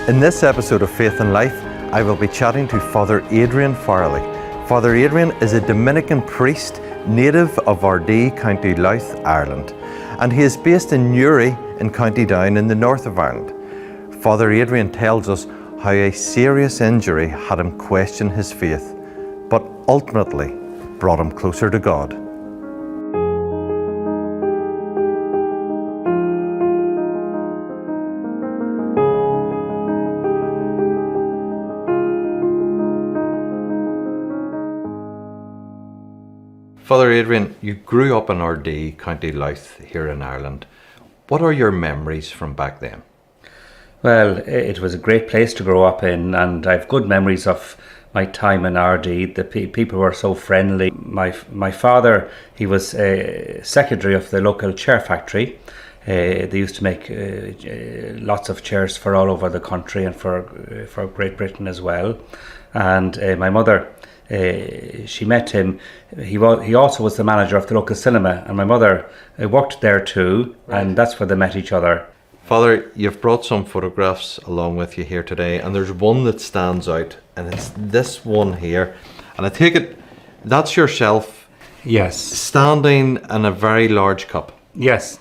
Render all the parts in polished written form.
In this episode of Faith and Life, I will be chatting to Father Adrian Farrelly. Father Adrian is a Dominican priest, native of Ardee, County Louth, Ireland, and he is based in Newry in County Down in the north of Ireland. Father Adrian tells us how a serious injury had him question his faith, but ultimately brought him closer to God. Father Adrian, you grew up in Ardee, County Louth, here in Ireland. What are your memories from back then? Well, it was a great place to grow up in, and I have good memories of my time in Ardee. The people were so friendly. My father, he was secretary of the local chair factory. They used to make lots of chairs for all over the country and for Great Britain as well. And my mother, she met him. He also was the manager of the local cinema, and my mother worked there too, right. And that's where they met each other. Father, you've brought some photographs along with you here today, and there's one that stands out, and it's this one here. And I take it that's yourself. Yes. Standing in a very large cup. Yes.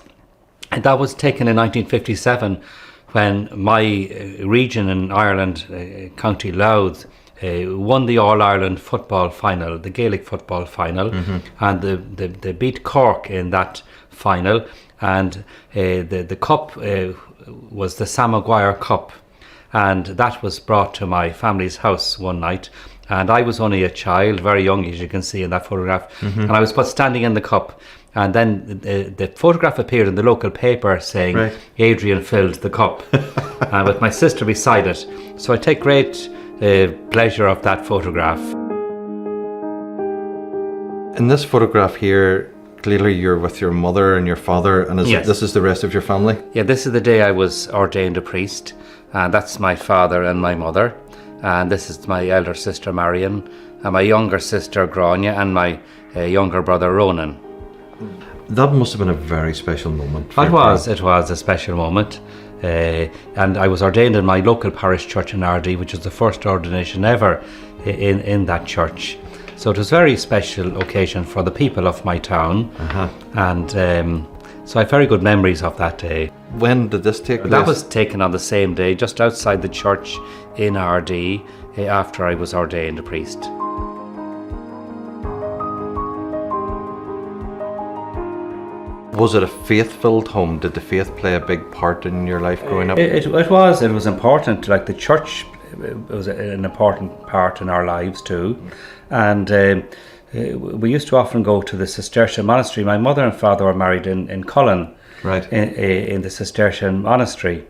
And that was taken in 1957 when my region in Ireland, County Louth, won the All-Ireland football final, the Gaelic football final, and they beat Cork in that final, and the cup was the Sam Maguire Cup, and that was brought to my family's house one night, and I was only a child, very young, as you can see in that photograph, and I was put standing in the cup, and then the photograph appeared in the local paper saying, right. Adrian filled the cup, and with my sister beside it. So I take great pleasure of that photograph. In this photograph here, clearly you're with your mother and your father, and yes. This is the rest of your family? Yeah, this is the day I was ordained a priest, and that's my father and my mother, and this is my elder sister Marion, and my younger sister Grania, and my younger brother Ronan. That must have been a very special moment. It was a special moment. And I was ordained in my local parish church in Ardee, which was the first ordination ever in that church. So it was a very special occasion for the people of my town. And so I have very good memories of that day. When did this take place? That was taken on the same day, just outside the church in Ardee, after I was ordained a priest. Was it a faith-filled home? Did the faith play a big part in your life growing up? It was important. Like the church was an important part in our lives too. And we used to often go to the Cistercian monastery. My mother and father were married in Cullen, right. in the Cistercian monastery.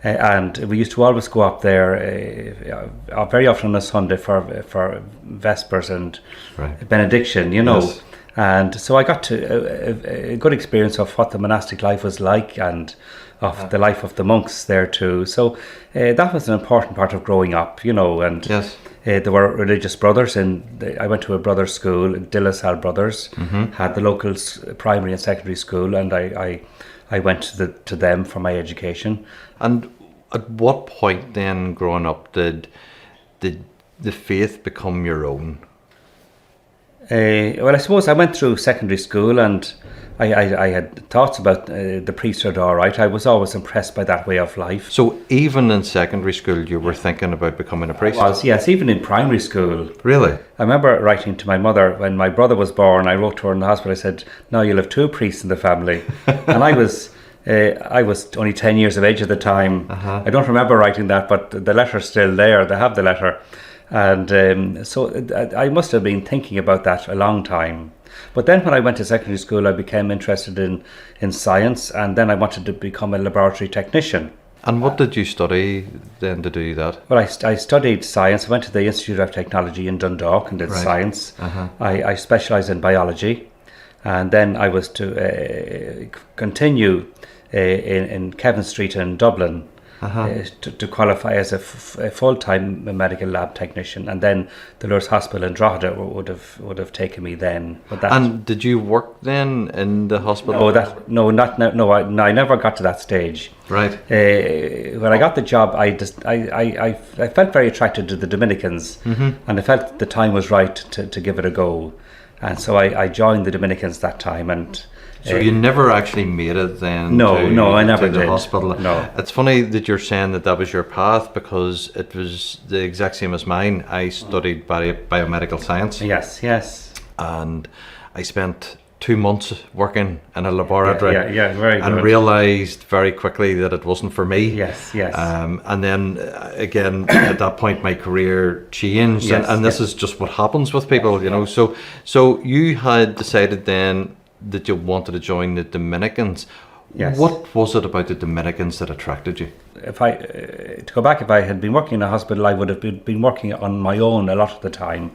And we used to always go up there very often on a Sunday for Vespers and right. Benediction, you know. Yes. And so I got to a good experience of what the monastic life was like and of the life of the monks there too. So that was an important part of growing up, you know. And yes. There were religious brothers, and I went to a brothers' school, De La Salle Brothers, had the local primary and secondary school, and I went to them for my education. And at what point then, growing up, did the faith become your own? Well, I suppose I went through secondary school, and I had thoughts about the priesthood, all right. I was always impressed by that way of life. So even in secondary school, you were thinking about becoming a priest? I was, yes, even in primary school. Really? I remember writing to my mother when my brother was born. I wrote to her in the hospital. I said, "Now you'll have 2 priests in the family." And I was only 10 years of age at the time. I don't remember writing that, but the letter's still there. They have the letter. And so I must have been thinking about that a long time. But then when I went to secondary school, I became interested in science, and then I wanted to become a laboratory technician. And what did you study then to do that? Well, I studied science. I went to the Institute of Technology in Dundalk and did science. I specialised in biology, and then I was to continue in Kevin Street in Dublin to qualify as a full-time medical lab technician, and then the Lourdes Hospital in Drogheda would have taken me then. But and did you work then in the hospital? I never got to that stage. Right. When I got the job, I felt very attracted to the Dominicans, and I felt the time was right to give it a go, and so I joined the Dominicans that time. And so you never actually made it then? No, I never to the did. Hospital. No. It's funny that you're saying that was your path, because it was the exact same as mine. I studied biomedical science. Yes. And I spent 2 months working in a laboratory. Yeah, very good. And realised very quickly that it wasn't for me. Yes. And then again, at that point, my career changed, and this is just what happens with people, you know. So you had decided then that you wanted to join the Dominicans. Yes. What was it about the Dominicans that attracted you? If I had been working in a hospital, I would have been working on my own a lot of the time.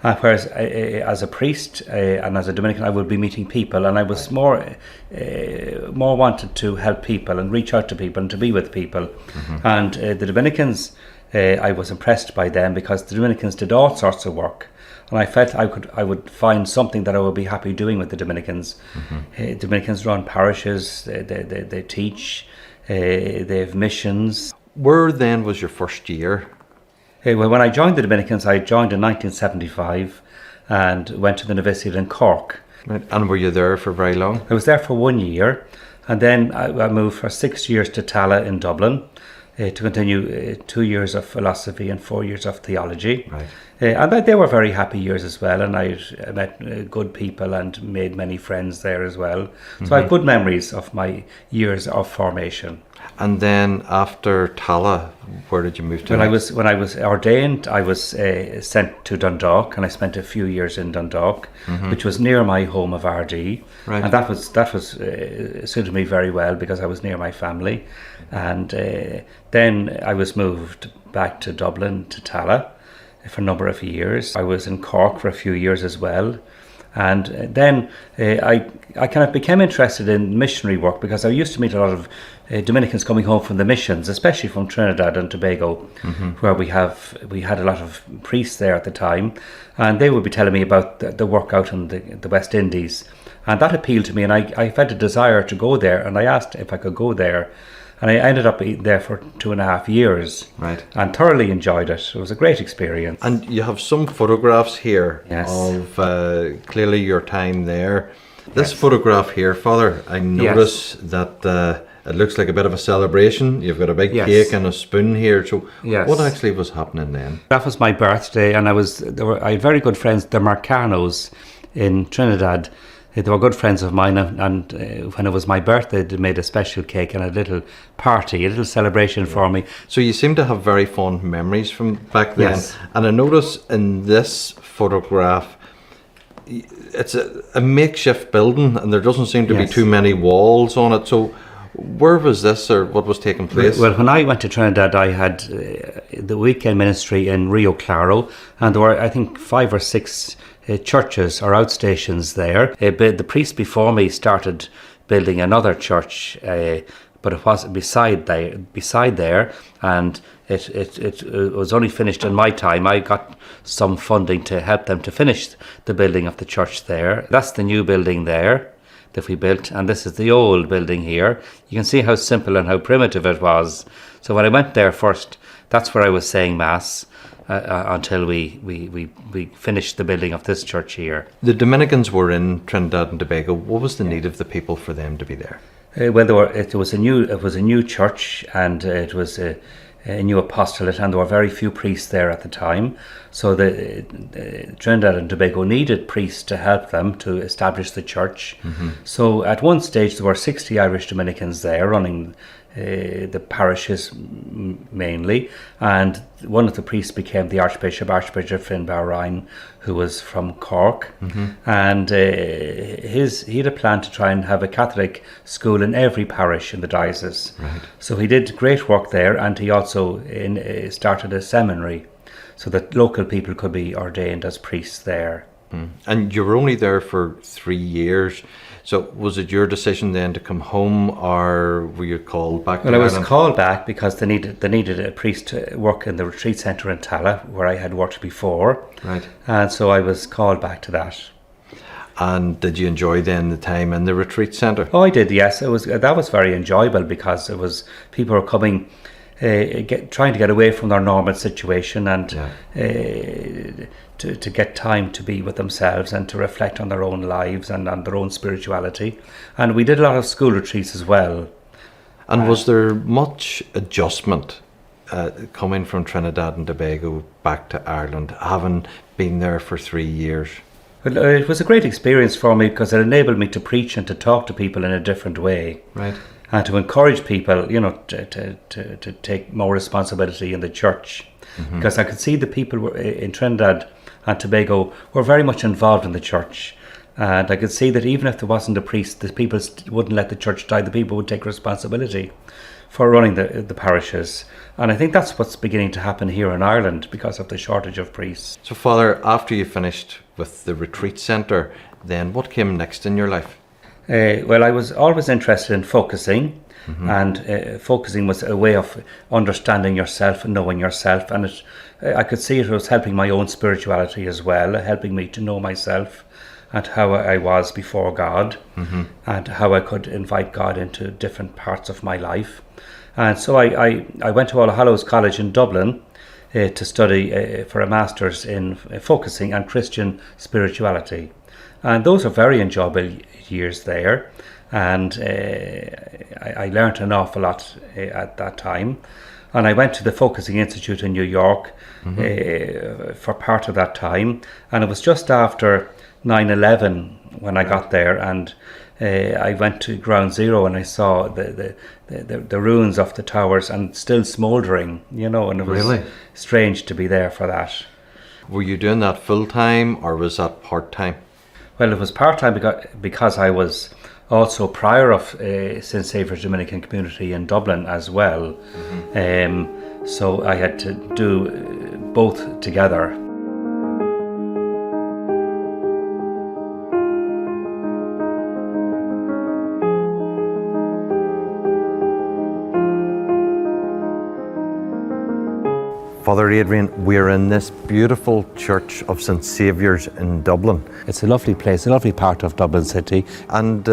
Whereas as a priest and as a Dominican, I would be meeting people, and I was more wanted to help people and reach out to people and to be with people. And the Dominicans, I was impressed by them, because the Dominicans did all sorts of work. And I felt I would find something that I would be happy doing with the Dominicans. Dominicans run parishes, they teach, they have missions. Where then was your first year? Well, when I joined the Dominicans, I joined in 1975 and went to the University in Cork. Right. And were you there for very long? I was there for 1 year, and then I moved for 6 years to Tala in Dublin to continue 2 years of philosophy and 4 years of theology. Right. And they were very happy years as well, and I met good people and made many friends there as well. So I have good memories of my years of formation. And then after Tala, where did you move to? When I was ordained, I was sent to Dundalk, and I spent a few years in Dundalk, which was near my home of RD. Right. And that was suited me very well, because I was near my family. And then I was moved back to Dublin, to Tala, for a number of years. I was in Cork for a few years as well. And then I kind of became interested in missionary work, because I used to meet a lot of Dominicans coming home from the missions, especially from Trinidad and Tobago, where we had a lot of priests there at the time, and they would be telling me about the work out in the West Indies, and that appealed to me, and I felt a desire to go there, and I asked if I could go there. And I ended up there for 2.5 years. Right. And thoroughly enjoyed it. It was a great experience. And you have some photographs here. Yes. Of clearly your time there. This photograph here, Father, I notice that it looks like a bit of a celebration. You've got a big cake and a spoon here. So what actually was happening then? That was my birthday, and I had very good friends, the Marcanos in Trinidad. They were good friends of mine, and when it was my birthday, they made a special cake and a little party, a little celebration for me. So you seem to have very fond memories from back then. Yes. And I notice in this photograph, it's a makeshift building, and there doesn't seem to be too many walls on it. So where was this, or what was taking place? Well, when I went to Trinidad, I had the weekend ministry in Rio Claro, and there were, I think, 5 or 6 churches or outstations there. The priest before me started building another church, but it was beside there, and it was only finished in my time. I got some funding to help them to finish the building of the church there. That's the new building there that we built, and this is the old building here. You can see how simple and how primitive it was. So when I went there first, that's where I was saying Mass until we finished the building of this church here. The Dominicans were in Trinidad and Tobago. What was the need of the people for them to be there? Well, it was a new church, and it was a new apostolate, and there were very few priests there at the time. So the Trinidad and Tobago needed priests to help them to establish the church. So at one stage there were 60 Irish Dominicans there running the parishes mainly, and one of the priests became the Archbishop Finn Bowrine, who was from Cork, and he had a plan to try and have a Catholic school in every parish in the diocese. Right. So he did great work there, and he also started a seminary so that local people could be ordained as priests there. And you were only there for 3 years. So was it your decision then to come home, or were you called back to Well, I was Ireland? called back because they needed a priest to work in the retreat centre in Tala, where I had worked before. Right. And so I was called back to that. And did you enjoy then the time in the retreat centre? Oh, I did, yes. That was very enjoyable because it was people were coming, trying to get away from their normal situation and to get time to be with themselves and to reflect on their own lives and on their own spirituality. And we did a lot of school retreats as well. And was there much adjustment coming from Trinidad and Tobago back to Ireland, having been there for 3 years? Well, it was a great experience for me because it enabled me to preach and to talk to people in a different way. Right. And to encourage people, to take more responsibility in the church. Because I could see the people in Trinidad and Tobago were very much involved in the church. And I could see that even if there wasn't a priest, the people wouldn't let the church die. The people would take responsibility for running the parishes. And I think that's what's beginning to happen here in Ireland because of the shortage of priests. So, Father, after you finished with the retreat centre, then what came next in your life? Well, I was always interested in focusing, and focusing was a way of understanding yourself and knowing yourself. And I could see it was helping my own spirituality as well, helping me to know myself and how I was before God, and how I could invite God into different parts of my life. And so I went to All Hallows College in Dublin to study for a master's in focusing and Christian spirituality. And those are very enjoyable years there. And I learnt an awful lot at that time. And I went to the Focusing Institute in New York for part of that time. And it was just after 9/11 when I got there, and I went to Ground Zero and I saw the ruins of the towers and still smouldering, and it was Really? strange to be there for that. Were you doing that full time, or was that part time? Well, it was part-time because I was also prior of St. Saviour's Dominican community in Dublin as well. So I had to do both together. Father Adrian, we're in this beautiful church of St. Saviour's in Dublin. It's a lovely place, a lovely part of Dublin City. And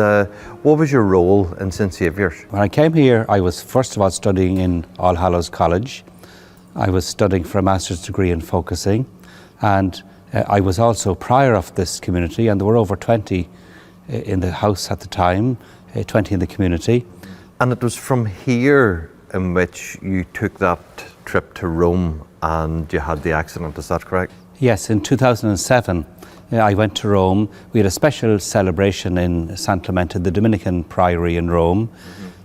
what was your role in St. Saviour's? When I came here, I was first of all studying in All Hallows College. I was studying for a master's degree in focusing, and I was also prior of this community, and there were over 20 in the house at the time, 20 in the community. And it was from here in which you took that trip to Rome and you had the accident, is that correct? Yes, in 2007 I went to Rome. We had a special celebration in San Clemente, the Dominican priory in Rome,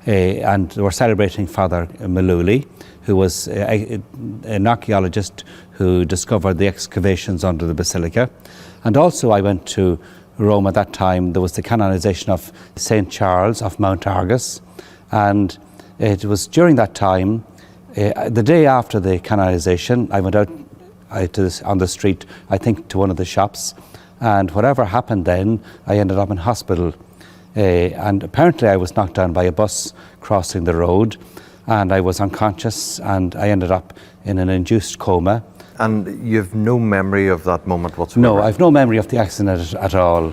and they were celebrating Father Maluli, who was an archaeologist who discovered the excavations under the basilica. And also I went to Rome at that time. There was the canonization of St. Charles of Mount Argus, and it was during that time, the day after the canonization, I went out on the street, I think to one of the shops, and whatever happened then, I ended up in hospital. And apparently I was knocked down by a bus crossing the road, and I was unconscious, and I ended up in an induced coma. And you've no memory of that moment whatsoever? No, I've no memory of the accident at all.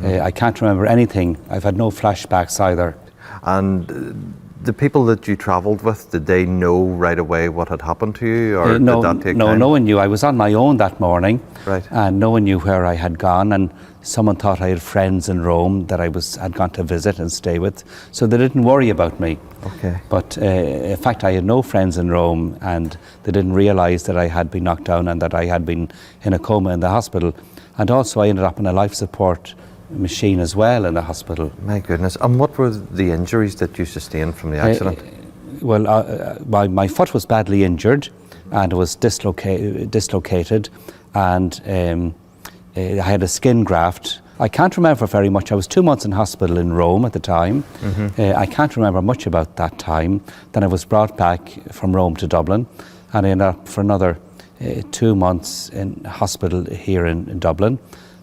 I can't remember anything. I've had no flashbacks either. And the people that you travelled with, did they know right away what had happened to you, or did that take time? No one knew. I was on my own that morning, right, and no one knew where I had gone, and someone thought I had friends in Rome that I had gone to visit and stay with, so they didn't worry about me. Okay. But in fact, I had no friends in Rome, and they didn't realise that I had been knocked down and that I had been in a coma in the hospital. And also I ended up in a life support machine as well in the hospital. My goodness. And what were the injuries that you sustained from the accident? My foot was badly injured, and it was dislocated, and I had a skin graft. I can't remember very much. I was 2 months in hospital in Rome at the time. I can't remember much about that time. Then I was brought back from Rome to Dublin, and I ended up for another 2 months in hospital here in Dublin.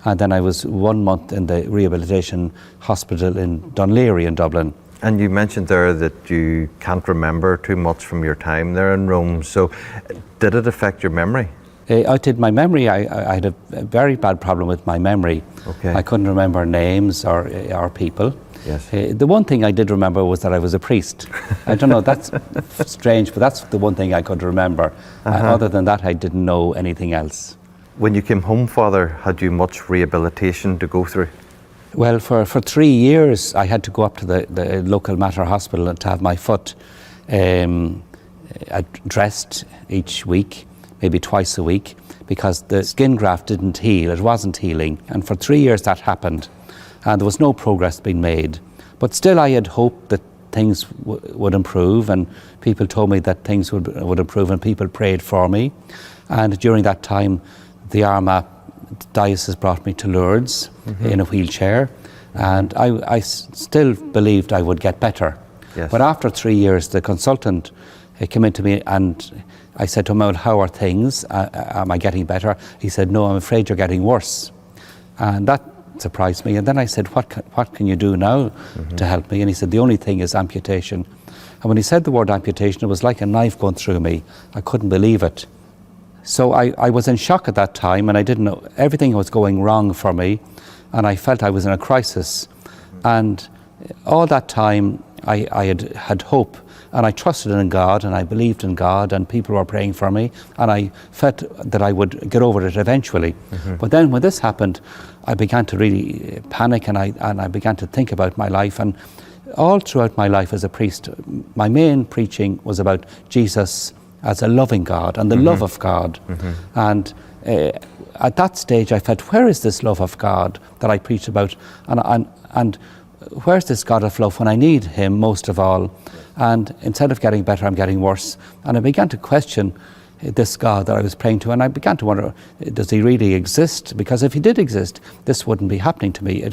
and then I was 1 month in the rehabilitation hospital in Dunleary in Dublin. And you mentioned there that you can't remember too much from your time there in Rome. So did it affect your memory? My memory, I had a very bad problem with my memory. Okay. I couldn't remember names or people. Yes. The one thing I did remember was that I was a priest. I don't know, that's strange, but that's the one thing I could remember. Other than that, I didn't know anything else. When you came home, Father, had you much rehabilitation to go through? Well, for 3 years, I had to go up to the local Mater hospital to have my foot dressed each week, maybe twice a week, because the skin graft didn't heal, it wasn't healing. And for 3 years that happened, and there was no progress being made. But still I had hoped that things would improve, and people told me that things would improve, and people prayed for me. And during that time, the Armagh diocese brought me to Lourdes in a wheelchair, and I still believed I would get better. Yes. But after 3 years, the consultant came into me, and I said to him, "Well, how are things? Am I getting better?" He said, "No, I'm afraid you're getting worse." And that surprised me. And then I said, what can you do now to help me? And he said, "The only thing is amputation." And when he said the word amputation, it was like a knife going through me. I couldn't believe it. So I was in shock at that time, and I didn't know, everything was going wrong for me, and I felt I was in a crisis. And all that time I had hope, and I trusted in God, and I believed in God, and people were praying for me, and I felt that I would get over it eventually. But then when this happened, I began to really panic, and I began to think about my life. And all throughout my life as a priest, my main preaching was about Jesus as a loving God and the love of God. And at that stage I felt, where is this love of God that I preach about? And where's this God of love when I need him most of all? And instead of getting better, I'm getting worse. And I began to question this God that I was praying to, and I began to wonder, does he really exist? Because if he did exist, this wouldn't be happening to me.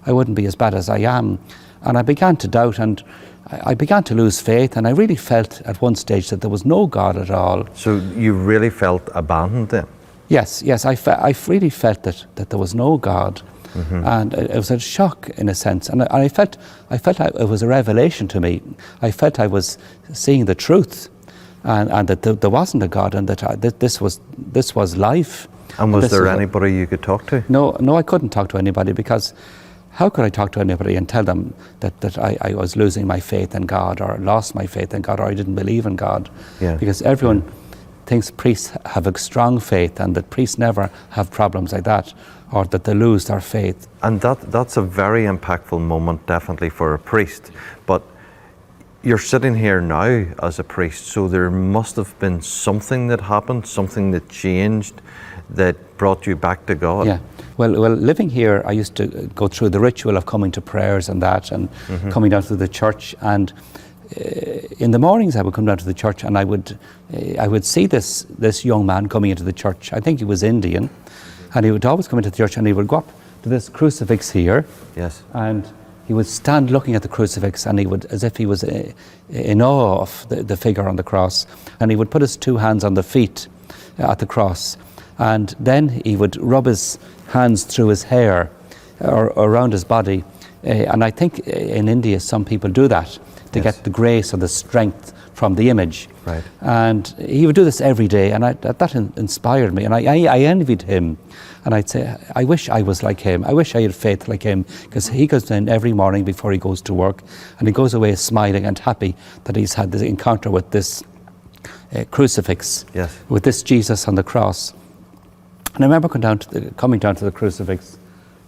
I wouldn't be as bad as I am. And I began to doubt, and I began to lose faith, and I really felt at one stage that there was no God at all. So you really felt abandoned then? Yes, I really felt that there was no God. And it was a shock in a sense, and I felt it was a revelation to me. I felt I was seeing the truth, and that there wasn't a God, and that this was life. And was there anybody you could talk to? No, I couldn't talk to anybody, because how could I talk to anybody and tell them that I was losing my faith in God, or lost my faith in God, or I didn't believe in God? Yeah. Because everyone thinks priests have a strong faith, and that priests never have problems like that, or that they lose their faith. And that's a very impactful moment, definitely, for a priest. But you're sitting here now as a priest, so there must have been something that happened, something that changed, that brought you back to God. Yeah. Well, living here, I used to go through the ritual of coming to prayers and that, and coming down to the church. And in the mornings, I would come down to the church, and I would see this young man coming into the church. I think he was Indian, and he would always come into the church, and he would go up to this crucifix here. Yes. And he would stand looking at the crucifix, and he would, as if he was in awe of the figure on the cross, and he would put his two hands on the feet at the cross, and then he would rub his hands through his hair or around his body. And I think in India some people do that to get the grace or the strength from the image. Right. And he would do this every day, and that inspired me, and I envied him. And I'd say, I wish I was like him. I wish I had faith like him, because he goes in every morning before he goes to work, and he goes away smiling and happy that he's had this encounter with this crucifix, with this Jesus on the cross. And I remember coming down to the crucifix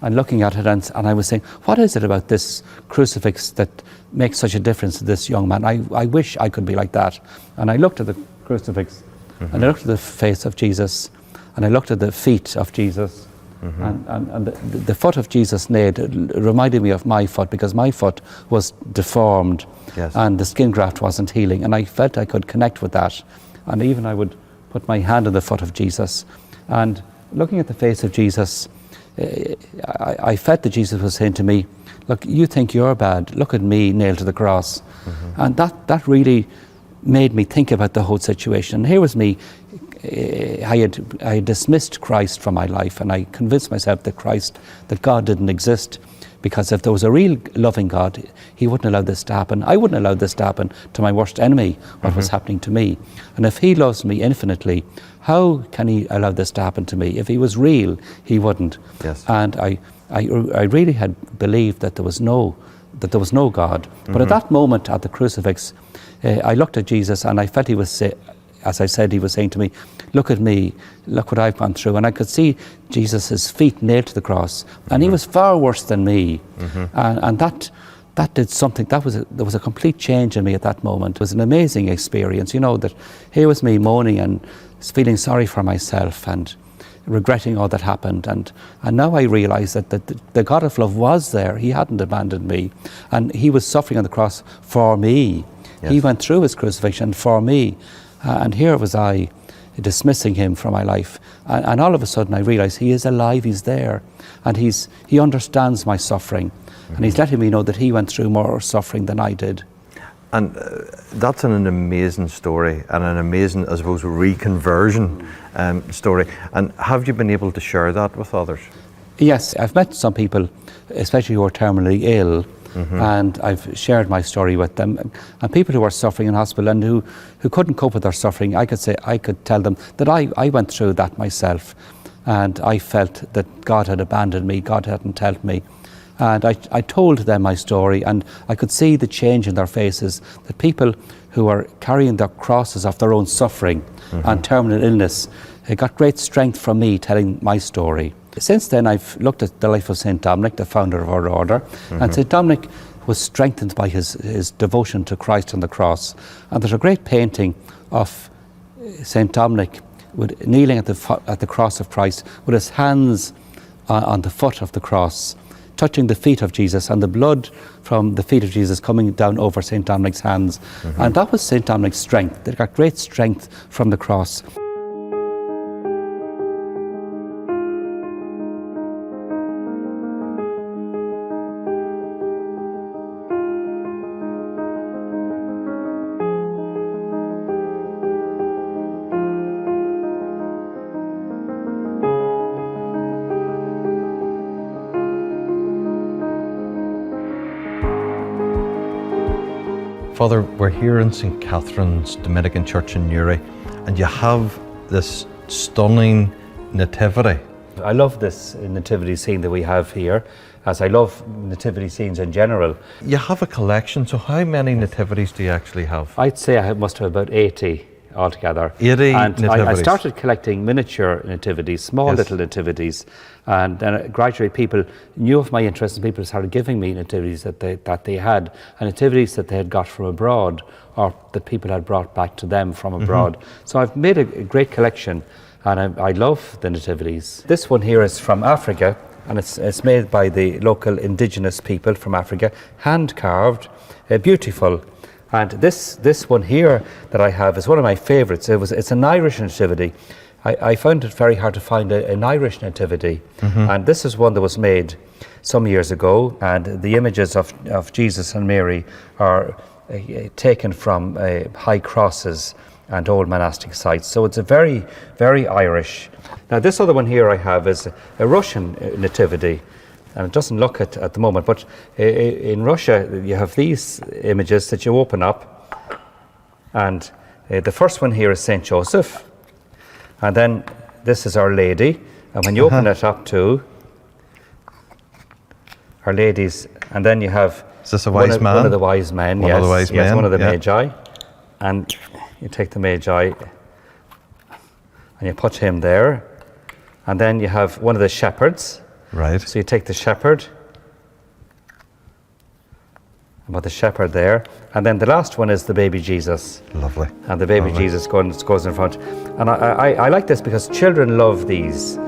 and looking at it, and I was saying, what is it about this crucifix that makes such a difference to this young man? I wish I could be like that. And I looked at the crucifix, and I looked at the face of Jesus, and I looked at the feet of Jesus, and the foot of Jesus nailed reminded me of my foot, because my foot was deformed, and the skin graft wasn't healing, and I felt I could connect with that. And even I would put my hand on the foot of Jesus, and looking at the face of Jesus, I felt that Jesus was saying to me, look, you think you're bad, look at me nailed to the cross. And that really made me think about the whole situation. And here was me I had dismissed Christ from my life, and I convinced myself that God didn't exist, because if there was a real loving God, he wouldn't allow this to happen. I wouldn't allow this to happen to my worst enemy, what was happening to me. And if he loves me infinitely, how can he allow this to happen to me? If he was real, he wouldn't. Yes. And I really had believed that there was no God. But at that moment at the crucifix, I looked at Jesus, and I felt he was, as I said, he was saying to me, look at me, look what I've gone through. And I could see Jesus' feet nailed to the cross, and he was far worse than me. And that did something. There was a complete change in me at that moment. It was an amazing experience, that here was me moaning and feeling sorry for myself and regretting all that happened. And now I realise that the God of love was there. He hadn't abandoned me, and he was suffering on the cross for me. Yes. He went through his crucifixion for me. And here was I, dismissing him from my life. And all of a sudden I realised he is alive, he's there. And he understands my suffering. And he's letting me know that he went through more suffering than I did. And that's an amazing story, and an amazing, I suppose, reconversion story. And have you been able to share that with others? Yes, I've met some people, especially who are terminally ill, and I've shared my story with them. And people who are suffering in hospital and who couldn't cope with their suffering, I could tell them that I went through that myself, and I felt that God had abandoned me, God hadn't helped me. And I told them my story, and I could see the change in their faces, that people who are carrying their crosses of their own suffering and terminal illness got great strength from me telling my story. Since then, I've looked at the life of St. Dominic, the founder of our order, and St. Dominic was strengthened by his devotion to Christ on the cross. And there's a great painting of St. Dominic kneeling at the cross of Christ with his hands on the foot of the cross, touching the feet of Jesus, and the blood from the feet of Jesus coming down over St. Dominic's hands. And that was St. Dominic's strength. They got great strength from the cross. Father, we're here in St. Catherine's Dominican Church in Newry, and you have this stunning nativity. I love this nativity scene that we have here, as I love nativity scenes in general. You have a collection, so how many nativities do you actually have? I'd say I must have about 80 altogether. 80 and nativities. I started collecting miniature nativities, small little nativities, and then gradually people knew of my interest, and people started giving me nativities that they had, and nativities that they had got from abroad, or that people had brought back to them from abroad. So I've made a great collection, and I love the nativities. This one here is from Africa, and it's made by the local indigenous people from Africa, hand carved, beautiful. And this one here that I have is one of my favourites. It's an Irish nativity. I found it very hard to find an Irish nativity. And this is one that was made some years ago, and the images of Jesus and Mary are taken from high crosses and old monastic sites. So it's a very, very Irish. Now this other one here I have is a Russian nativity. And it doesn't look it at the moment, but in Russia you have these images that you open up, and the first one here is Saint Joseph, and then this is Our Lady, and when you open it up to Our Lady's, and then you have is this a wise man? One of the wise men, one of the wise men, one of the Magi, and you take the Magi and you put him there, and then you have one of the shepherds. Right. So you take the shepherd, and put the shepherd there, and then the last one is the baby Jesus. Lovely. And the baby Jesus goes in front. And I like this because children love these.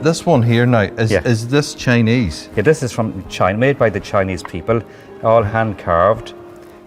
This one here now, is this Chinese? Yeah, this is from China, made by the Chinese people, all hand carved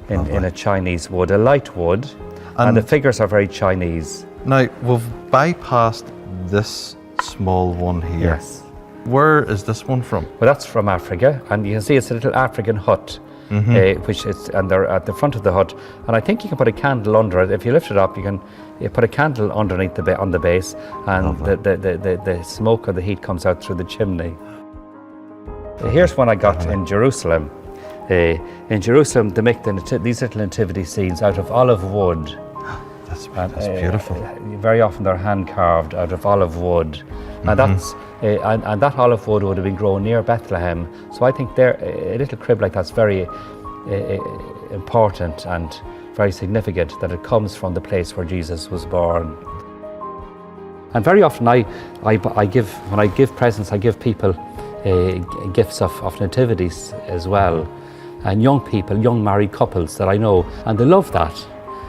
in a Chinese wood, a light wood, and the figures are very Chinese. Now, we've bypassed this small one here. Yes. Where is this one from? Well, that's from Africa, and you can see it's a little African hut. which is, and they're at the front of the hut. And I think you can put a candle under it. If you lift it up, you put a candle underneath on the base, and the smoke or the heat comes out through the chimney. Here's one I got in Jerusalem. In Jerusalem, they make these little nativity scenes out of olive wood. That's beautiful. Very often they're hand carved out of olive wood, and that's and that olive wood would have been grown near Bethlehem. So I think a little crib like that's very important and very significant that it comes from the place where Jesus was born. And very often when I give presents, I give people gifts of nativities as well, and young people, young married couples that I know, and they love that.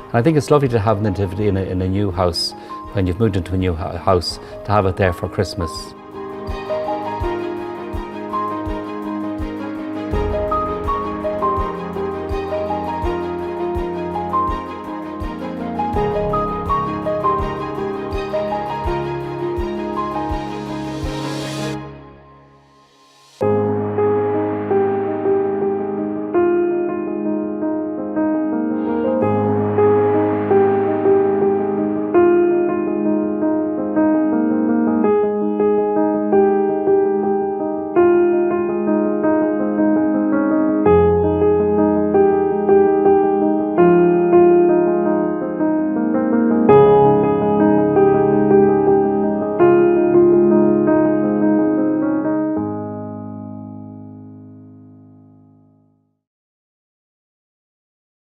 And I think it's lovely to have nativity in a new house when you've moved into a new house, to have it there for Christmas.